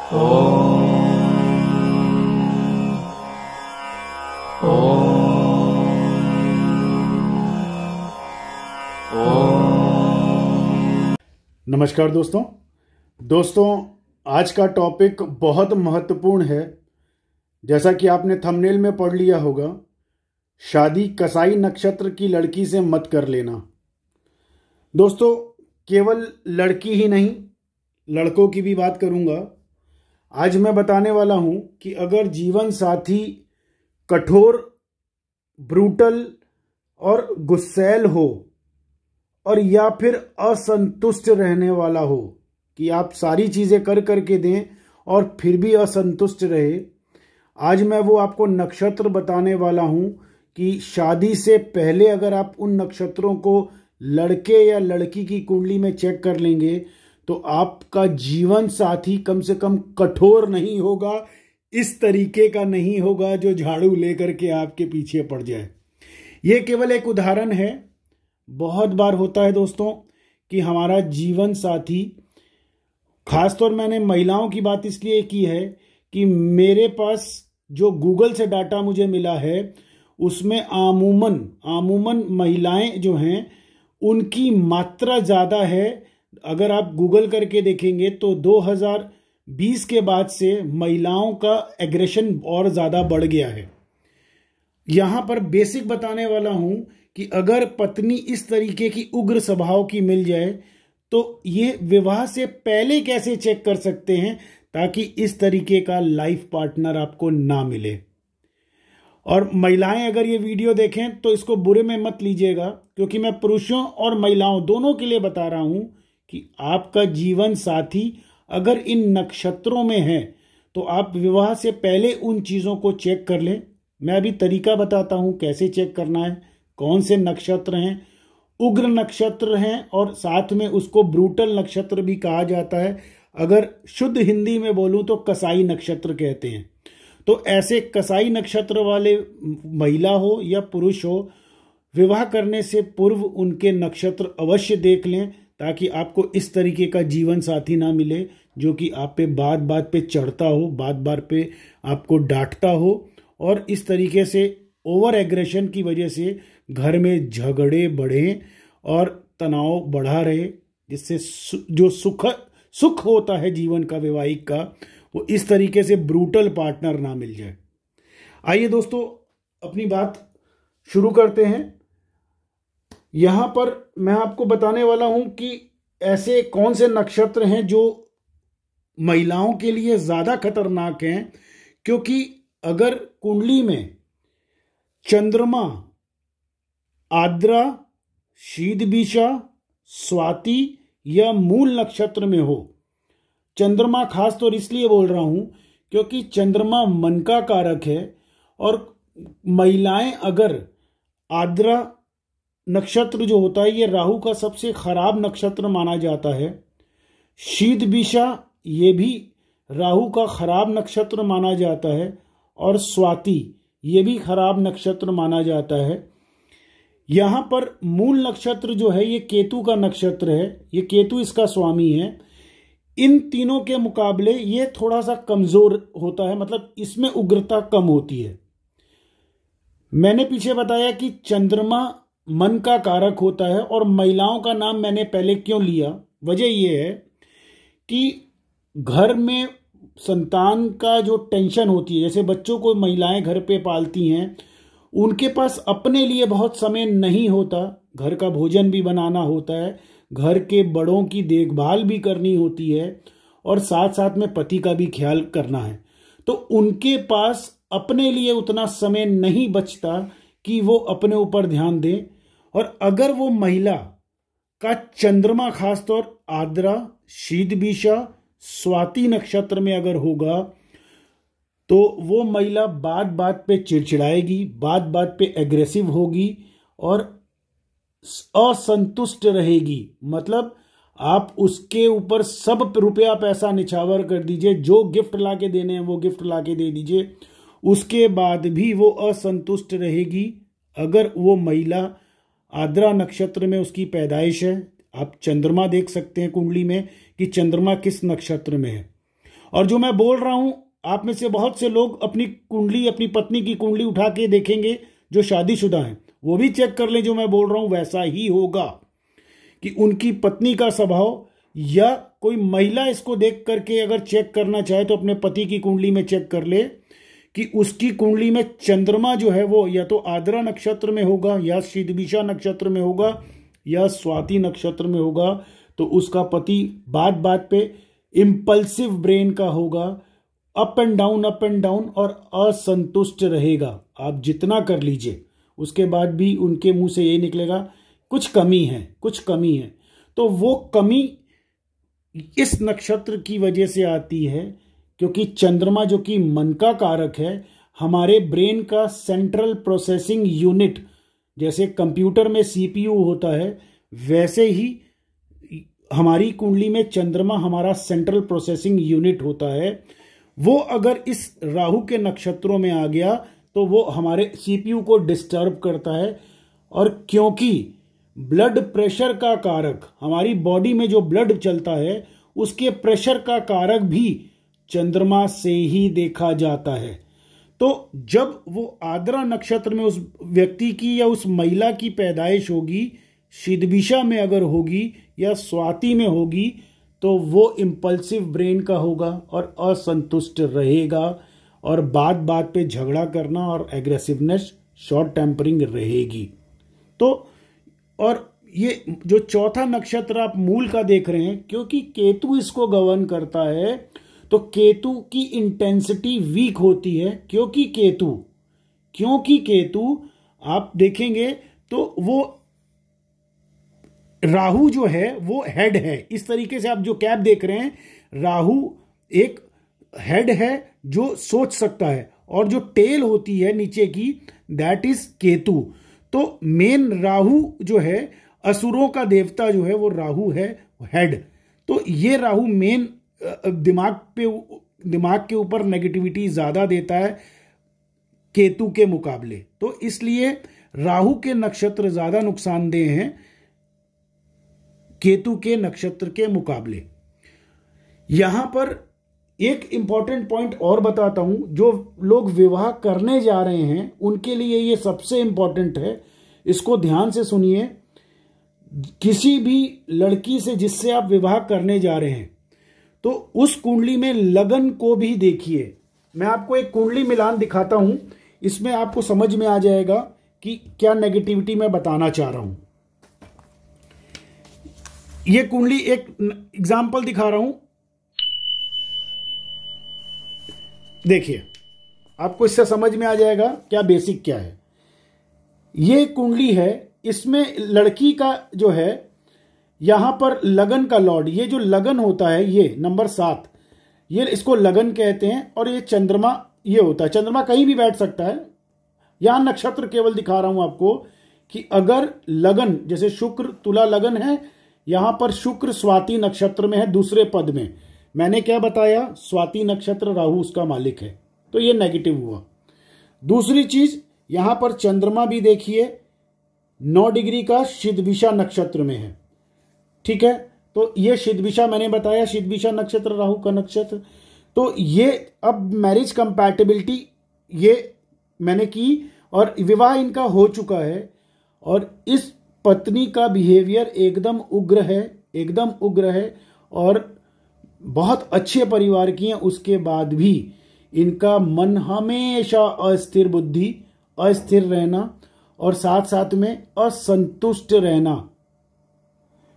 ओम ओम ओम। नमस्कार दोस्तों, आज का टॉपिक बहुत महत्वपूर्ण है। जैसा कि आपने थंबनेल में पढ़ लिया होगा, शादी कसाई नक्षत्र की लड़की से मत कर लेना। दोस्तों, केवल लड़की ही नहीं, लड़कों की भी बात करूंगा। आज मैं बताने वाला हूं कि अगर जीवन साथी कठोर, ब्रूटल और गुस्सैल हो और या फिर असंतुष्ट रहने वाला हो, कि आप सारी चीजें कर करके दें और फिर भी असंतुष्ट रहे, आज मैं वो आपको नक्षत्र बताने वाला हूं कि शादी से पहले अगर आप उन नक्षत्रों को लड़के या लड़की की कुंडली में चेक कर लेंगे तो आपका जीवन साथी कम से कम कठोर नहीं होगा, इस तरीके का नहीं होगा जो झाड़ू लेकर के आपके पीछे पड़ जाए। ये केवल एक उदाहरण है। बहुत बार होता है दोस्तों कि हमारा जीवन साथी, खासतौर मैंने महिलाओं की बात इसलिए की है कि मेरे पास जो गूगल से डाटा मुझे मिला है उसमें आमूमन महिलाएं जो हैं उनकी मात्रा ज़्यादा है। अगर आप गूगल करके देखेंगे तो 2020 के बाद से महिलाओं का एग्रेशन और ज़्यादा बढ़ गया है। यहाँ पर बेसिक बताने वाला हूँ कि अगर पत्नी इस तरीके की उग्र स्वभाव की मिल जाए तो ये विवाह से पहले कैसे चेक कर सकते हैं ताकि इस तरीके का लाइफ पार्टनर आपको ना मिले। और महिलाएं अगर ये वीडियो देखें तो इसको बुरे में मत लीजिएगा, क्योंकि मैं पुरुषों और महिलाओं दोनों के लिए बता रहा हूं कि आपका जीवन साथी अगर इन नक्षत्रों में है तो आप विवाह से पहले उन चीज़ों को चेक कर लें। मैं अभी तरीका बताता हूं कैसे चेक करना है, कौन से नक्षत्र हैं। उग्र नक्षत्र हैं और साथ में उसको ब्रूटल नक्षत्र भी कहा जाता है। अगर शुद्ध हिंदी में बोलूं तो कसाई नक्षत्र कहते हैं। तो ऐसे कसाई नक्षत्र वाले महिला हो या पुरुष हो, विवाह करने से पूर्व उनके नक्षत्र अवश्य देख लें ताकि आपको इस तरीके का जीवन साथी ना मिले जो कि आप पे बात बात पे चढ़ता हो, बात बात पे आपको डांटता हो और इस तरीके से ओवर एग्रेशन की वजह से घर में झगड़े बढ़े और तनाव बढ़ा रहे, जिससे जो सुख होता है जीवन का वैवाहिक का, वो इस तरीके से ब्रूटल पार्टनर ना मिल जाए। आइए दोस्तों, अपनी बात शुरू करते हैं। यहां पर मैं आपको बताने वाला हूं कि ऐसे कौन से नक्षत्र हैं जो महिलाओं के लिए ज्यादा खतरनाक हैं, क्योंकि अगर कुंडली में चंद्रमा आद्रा, शीतबीषा, स्वाति या मूल नक्षत्र में हो, चंद्रमा खास तौर इसलिए बोल रहा हूं क्योंकि चंद्रमा मन का कारक है और महिलाएं अगर आद्रा नक्षत्र जो होता है ये राहु का सबसे खराब नक्षत्र माना जाता है। शीतबीषा ये भी राहु का खराब नक्षत्र माना जाता है और स्वाति ये भी खराब नक्षत्र माना जाता है। यहां पर मूल नक्षत्र जो है ये केतु का नक्षत्र है, ये केतु इसका स्वामी है। इन तीनों के मुकाबले ये थोड़ा सा कमजोर होता है, मतलब इसमें उग्रता कम होती है। मैंने पीछे बताया कि चंद्रमा मन का कारक होता है और महिलाओं का नाम मैंने पहले क्यों लिया, वजह यह है कि घर में संतान का जो टेंशन होती है, जैसे बच्चों को महिलाएं घर पे पालती हैं, उनके पास अपने लिए बहुत समय नहीं होता, घर का भोजन भी बनाना होता है, घर के बड़ों की देखभाल भी करनी होती है और साथ साथ में पति का भी ख्याल करना है। तो उनके पास अपने लिए उतना समय नहीं बचता कि वो अपने ऊपर ध्यान दें। और अगर वो महिला का चंद्रमा खासतौर आद्रा, शीतबीषा, स्वाति नक्षत्र में अगर होगा तो वो महिला बात बात पे चिड़चिड़ाएगी, बात बात पे एग्रेसिव होगी और असंतुष्ट रहेगी। मतलब आप उसके ऊपर सब रुपया पैसा निछावर कर दीजिए, जो गिफ्ट लाके देने हैं वो गिफ्ट लाके दे दीजिए, उसके बाद भी वो असंतुष्ट रहेगी। अगर वो महिला आद्रा नक्षत्र में उसकी पैदाइश है, आप चंद्रमा देख सकते हैं कुंडली में कि चंद्रमा किस नक्षत्र में है। और जो मैं बोल रहा हूं, आप में से बहुत से लोग अपनी कुंडली, अपनी पत्नी की कुंडली उठा के देखेंगे जो शादीशुदा हैं, वो भी चेक कर लें, जो मैं बोल रहा हूं वैसा ही होगा कि उनकी पत्नी का स्वभाव, या कोई महिला इसको देख करके अगर चेक करना चाहे तो अपने पति की कुंडली में चेक कर ले कि उसकी कुंडली में चंद्रमा जो है वो या तो आद्रा नक्षत्र में होगा, या शीतविषा नक्षत्र में होगा, या स्वाति नक्षत्र में होगा, तो उसका पति बात बात पे इंपल्सिव ब्रेन का होगा, अप एंड डाउन और असंतुष्ट रहेगा। आप जितना कर लीजिए उसके बाद भी उनके मुंह से यही निकलेगा कुछ कमी है, कुछ कमी है। तो वो कमी इस नक्षत्र की वजह से आती है क्योंकि चंद्रमा जो कि मन का कारक है, हमारे ब्रेन का सेंट्रल प्रोसेसिंग यूनिट, जैसे कंप्यूटर में सीपीयू होता है वैसे ही हमारी कुंडली में चंद्रमा हमारा सेंट्रल प्रोसेसिंग यूनिट होता है। वो अगर इस राहु के नक्षत्रों में आ गया तो वो हमारे सीपीयू को डिस्टर्ब करता है। और क्योंकि ब्लड प्रेशर का कारक, हमारी बॉडी में जो ब्लड चलता है उसके प्रेशर का कारक भी चंद्रमा से ही देखा जाता है। तो जब वो आद्रा नक्षत्र में उस व्यक्ति की या उस महिला की पैदाइश होगी, शीतविषा में अगर होगी या स्वाति में होगी, तो वो इंपल्सिव ब्रेन का होगा और असंतुष्ट रहेगा और बात बात पे झगड़ा करना और एग्रेसिवनेस, शॉर्ट टेम्परिंग रहेगी। तो और ये जो चौथा नक्षत्र आप मूल का देख रहे हैं, क्योंकि केतु इसको गवर्न करता है, तो केतु की इंटेंसिटी वीक होती है। क्योंकि केतु आप देखेंगे तो वो राहु जो है वो हेड है। इस तरीके से आप जो कैप देख रहे हैं, राहु एक हेड है जो सोच सकता है, और जो टेल होती है नीचे की, दैट इज केतु। तो मेन राहु जो है, असुरों का देवता जो है वो राहु है, हेड। तो ये राहु मेन दिमाग के ऊपर नेगेटिविटी ज्यादा देता है केतु के मुकाबले। तो इसलिए राहु के नक्षत्र ज्यादा नुकसानदेह हैं केतु के नक्षत्र के मुकाबले। यहां पर एक इंपॉर्टेंट पॉइंट और बताता हूं, जो लोग विवाह करने जा रहे हैं उनके लिए ये सबसे इंपॉर्टेंट है, इसको ध्यान से सुनिए। किसी भी लड़की से जिससे आप विवाह करने जा रहे हैं तो उस कुंडली में लगन को भी देखिए। मैं आपको एक कुंडली मिलान दिखाता हूं, इसमें आपको समझ में आ जाएगा कि क्या नेगेटिविटी मैं बताना चाह रहा हूं। ये कुंडली एक एग्जाम्पल दिखा रहा हूं, देखिए आपको इससे समझ में आ जाएगा क्या बेसिक क्या है। ये कुंडली है, इसमें लड़की का जो है यहां पर लगन का लॉर्ड, ये जो लगन होता है ये नंबर 7, ये इसको लगन कहते हैं। और ये चंद्रमा ये होता है, चंद्रमा कहीं भी बैठ सकता है। यहां नक्षत्र केवल दिखा रहा हूं आपको कि अगर लगन, जैसे शुक्र तुला लगन है, यहां पर शुक्र स्वाति नक्षत्र में है दूसरे पद में। मैंने क्या बताया, स्वाति नक्षत्र राहु उसका मालिक है, तो ये नेगेटिव हुआ। दूसरी चीज, यहां पर चंद्रमा भी देखिए 9 डिग्री का शीतविषा नक्षत्र में है, ठीक है। तो ये शीतविषा मैंने बताया, शीतविषा नक्षत्र राहु का नक्षत्र। तो ये अब मैरिज कंपैटिबिलिटी ये मैंने की और विवाह इनका हो चुका है। और इस पत्नी का बिहेवियर एकदम उग्र है, एकदम उग्र है और बहुत अच्छे परिवार की हैं, उसके बाद भी इनका मन हमेशा अस्थिर बुद्धि, अस्थिर रहना और साथ साथ में असंतुष्ट रहना।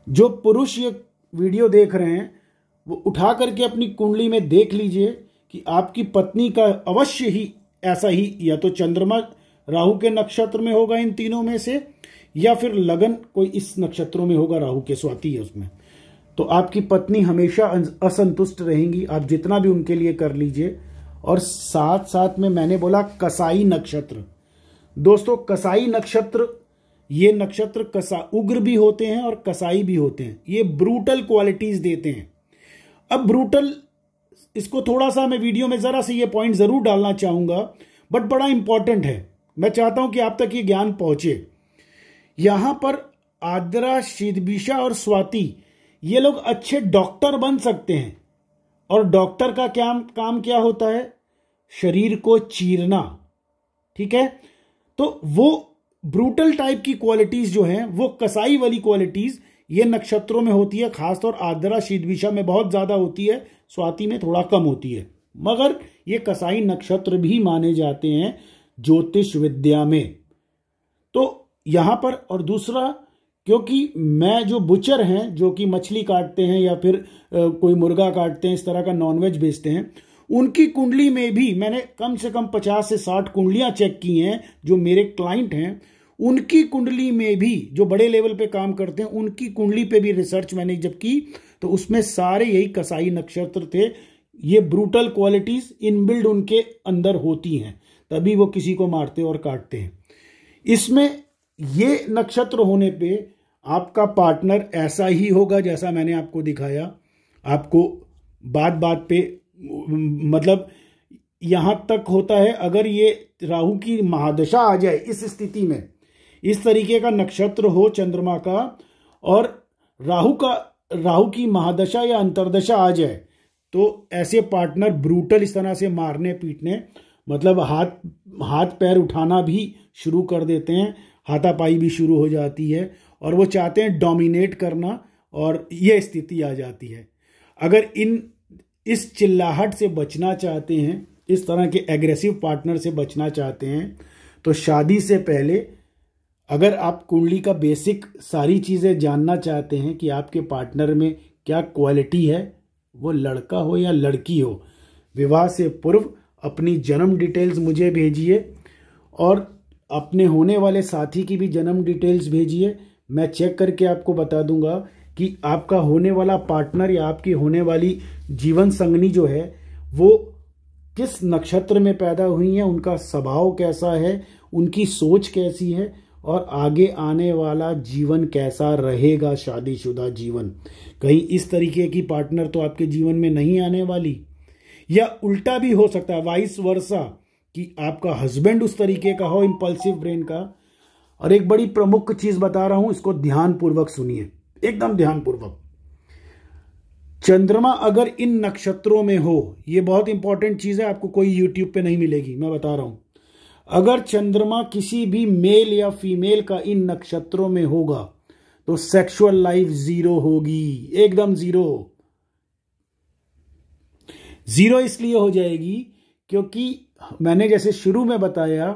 जो पुरुष ये वीडियो देख रहे हैं वो उठा करके अपनी कुंडली में देख लीजिए कि आपकी पत्नी का अवश्य ही ऐसा ही या तो चंद्रमा राहु के नक्षत्र में होगा इन तीनों में से, या फिर लगन कोई इस नक्षत्रों में होगा, राहु के स्वाति है उसमें। तो आपकी पत्नी हमेशा असंतुष्ट रहेंगी, आप जितना भी उनके लिए कर लीजिए। और साथ साथ में मैंने बोला कसाई नक्षत्र, दोस्तों कसाई नक्षत्र, ये नक्षत्र उग्र भी होते हैं और कसाई भी होते हैं, ये ब्रूटल क्वालिटीज देते हैं। अब ब्रूटल, इसको थोड़ा सा मैं वीडियो में जरा से ये पॉइंट जरूर डालना चाहूंगा, बट बड़ा इंपॉर्टेंट है, मैं चाहता हूं कि आप तक ये ज्ञान पहुंचे। यहां पर आद्रा, शीतविषा और स्वाति, ये लोग अच्छे डॉक्टर बन सकते हैं, और डॉक्टर का क्या काम क्या होता है? शरीर को चीरना, ठीक है। तो वो ब्रूटल टाइप की क्वालिटीज जो हैं, वो कसाई वाली क्वालिटीज ये नक्षत्रों में होती है। खासतौर आर्द्रा शीतविषा में बहुत ज्यादा होती है, स्वाति में थोड़ा कम होती है, मगर ये कसाई नक्षत्र भी माने जाते हैं ज्योतिष विद्या में। तो यहां पर, और दूसरा, क्योंकि मैं जो बुचर हैं, जो कि मछली काटते हैं या फिर कोई मुर्गा काटते हैं, इस तरह का नॉनवेज बेचते हैं, उनकी कुंडली में भी मैंने कम से कम 50 से 60 कुंडलियां चेक की हैं। जो मेरे क्लाइंट हैं उनकी कुंडली में भी, जो बड़े लेवल पे काम करते हैं, उनकी कुंडली पे भी रिसर्च मैंने जब की तो उसमें सारे यही कसाई नक्षत्र थे। ये ब्रूटल क्वालिटीज इनबिल्ड उनके अंदर होती हैं, तभी वो किसी को मारते और काटते हैं। इसमें ये नक्षत्र होने पे आपका पार्टनर ऐसा ही होगा जैसा मैंने आपको दिखाया। आपको बात बात पे, मतलब यहां तक होता है, अगर ये राहु की महादशा आ जाए इस स्थिति में, इस तरीके का नक्षत्र हो चंद्रमा का, और राहु की महादशा या अंतर्दशा आ जाए, तो ऐसे पार्टनर ब्रूटल इस तरह से मारने पीटने, मतलब हाथ पैर उठाना भी शुरू कर देते हैं, हाथापाई भी शुरू हो जाती है, और वो चाहते हैं डोमिनेट करना, और ये स्थिति आ जाती है। अगर इस चिल्लाहट से बचना चाहते हैं, इस तरह के एग्रेसिव पार्टनर से बचना चाहते हैं, तो शादी से पहले अगर आप कुंडली का बेसिक सारी चीज़ें जानना चाहते हैं कि आपके पार्टनर में क्या क्वालिटी है, वो लड़का हो या लड़की हो, विवाह से पूर्व अपनी जन्म डिटेल्स मुझे भेजिए और अपने होने वाले साथी की भी जन्म डिटेल्स भेजिए। मैं चेक करके आपको बता दूंगा कि आपका होने वाला पार्टनर या आपकी होने वाली जीवन संगनी जो है वो किस नक्षत्र में पैदा हुई है, उनका स्वभाव कैसा है, उनकी सोच कैसी है, और आगे आने वाला जीवन कैसा रहेगा, शादीशुदा जीवन। कहीं इस तरीके की पार्टनर तो आपके जीवन में नहीं आने वाली, या उल्टा भी हो सकता है, वाइस वर्सा, कि आपका हस्बैंड उस तरीके का हो, इंपल्सिव ब्रेन का। और एक बड़ी प्रमुख चीज बता रहा हूं, इसको ध्यानपूर्वक सुनिए, एकदम ध्यानपूर्वक। चंद्रमा अगर इन नक्षत्रों में हो, ये बहुत इंपॉर्टेंट चीज है, आपको कोई यूट्यूब पे नहीं मिलेगी, मैं बता रहा हूं। अगर चंद्रमा किसी भी मेल या फीमेल का इन नक्षत्रों में होगा तो सेक्सुअल लाइफ जीरो होगी, एकदम जीरो। जीरो इसलिए हो जाएगी क्योंकि मैंने जैसे शुरू में बताया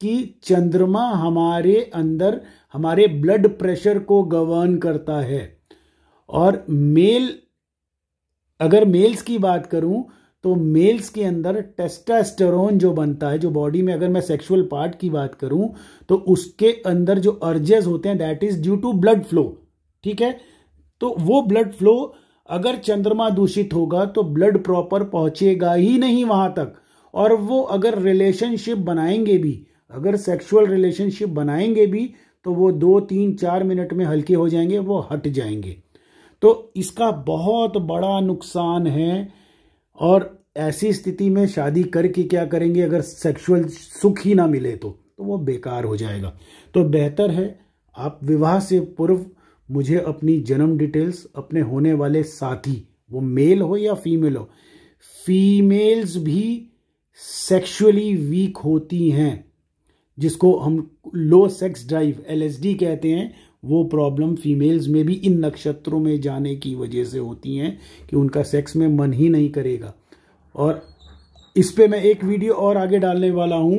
कि चंद्रमा हमारे अंदर हमारे ब्लड प्रेशर को गवर्न करता है। और अगर मेल्स की बात करूं तो मेल्स के अंदर टेस्टोस्टेरोन जो बनता है, जो बॉडी में, अगर मैं सेक्सुअल पार्ट की बात करूं तो उसके अंदर जो अर्जेस होते हैं, that is due to blood flow, ठीक है। तो वो ब्लड फ्लो अगर चंद्रमा दूषित होगा तो ब्लड प्रॉपर पहुंचेगा ही नहीं वहां तक। और वो अगर रिलेशनशिप बनाएंगे भी, अगर सेक्सुअल रिलेशनशिप बनाएंगे भी, तो वो 2, 3, 4 मिनट में हल्के हो जाएंगे, वो हट जाएंगे। तो इसका बहुत बड़ा नुकसान है। और ऐसी स्थिति में शादी करके क्या करेंगे, अगर सेक्सुअल सुख ही ना मिले तो वो बेकार हो जाएगा। तो बेहतर है आप विवाह से पूर्व मुझे अपनी जन्म डिटेल्स, अपने होने वाले साथी, वो मेल हो या फीमेल हो, फीमेल्स भी सेक्सुअली वीक होती हैं, जिसको हम लो सेक्स ड्राइव LSD कहते हैं, वो प्रॉब्लम फीमेल्स में भी इन नक्षत्रों में जाने की वजह से होती हैं कि उनका सेक्स में मन ही नहीं करेगा। और इस पे मैं एक वीडियो और आगे डालने वाला हूं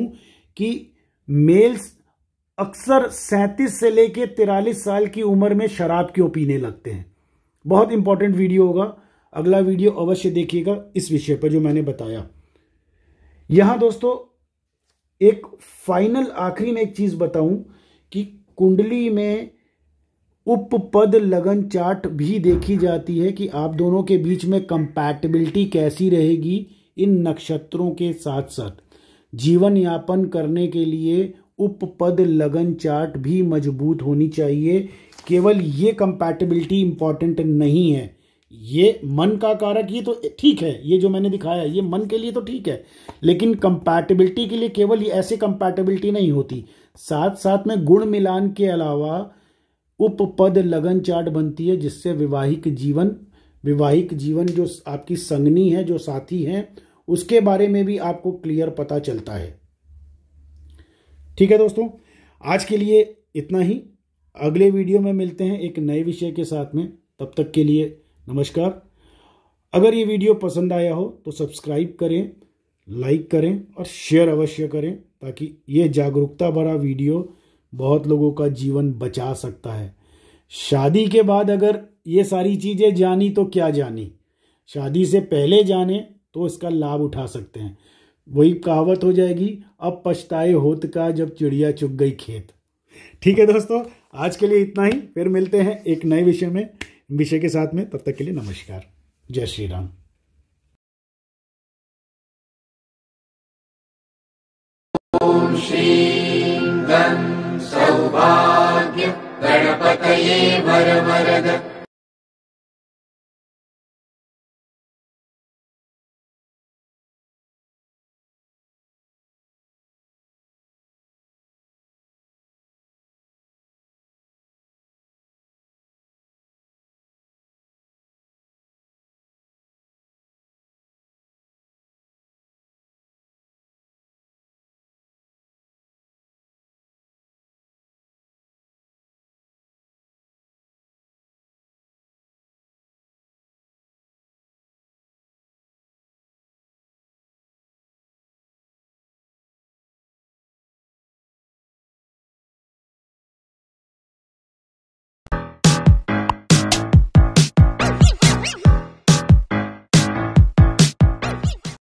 कि मेल्स अक्सर 37 से लेके 43 साल की उम्र में शराब क्यों पीने लगते हैं। बहुत इंपॉर्टेंट वीडियो होगा, अगला वीडियो अवश्य देखिएगा इस विषय पर जो मैंने बताया। यहां दोस्तों एक फाइनल आखिरी में एक चीज बताऊं कि कुंडली में उपपद लगन चार्ट भी देखी जाती है कि आप दोनों के बीच में कंपैटिबिलिटी कैसी रहेगी इन नक्षत्रों के साथ साथ। जीवन यापन करने के लिए उपपद लगन चार्ट भी मजबूत होनी चाहिए। केवल ये कंपैटिबिलिटी इंपॉर्टेंट नहीं है, ये मन का कारक, ये तो ठीक है, ये जो मैंने दिखाया ये मन के लिए तो ठीक है, लेकिन कंपैटिबिलिटी के लिए केवल ये ऐसे कंपैटिबिलिटी नहीं होती, साथ साथ में गुण मिलान के अलावा उपपद लगन चार्ट बनती है, जिससे वैवाहिक जीवन वैवाहिक जीवन, जो आपकी संगनी है, जो साथी हैं, उसके बारे में भी आपको क्लियर पता चलता है। ठीक है दोस्तों, आज के लिए इतना ही। अगले वीडियो में मिलते हैं एक नए विषय के साथ में। तब तक के लिए नमस्कार। अगर ये वीडियो पसंद आया हो तो सब्सक्राइब करें, लाइक करें और शेयर अवश्य करें, ताकि ये जागरूकता भरा वीडियो बहुत लोगों का जीवन बचा सकता है। शादी के बाद अगर ये सारी चीज़ें जानी तो क्या जानी, शादी से पहले जाने तो इसका लाभ उठा सकते हैं। वही कहावत हो जाएगी, अब पछताए होत का जब चिड़िया चुग गई खेत। ठीक है दोस्तों, आज के लिए इतना ही। फिर मिलते हैं एक नए विषय के साथ में। तब तक के लिए नमस्कार। जय श्री राम। ॐ श्रीं गं सौभाग्य गणपतये वरवरद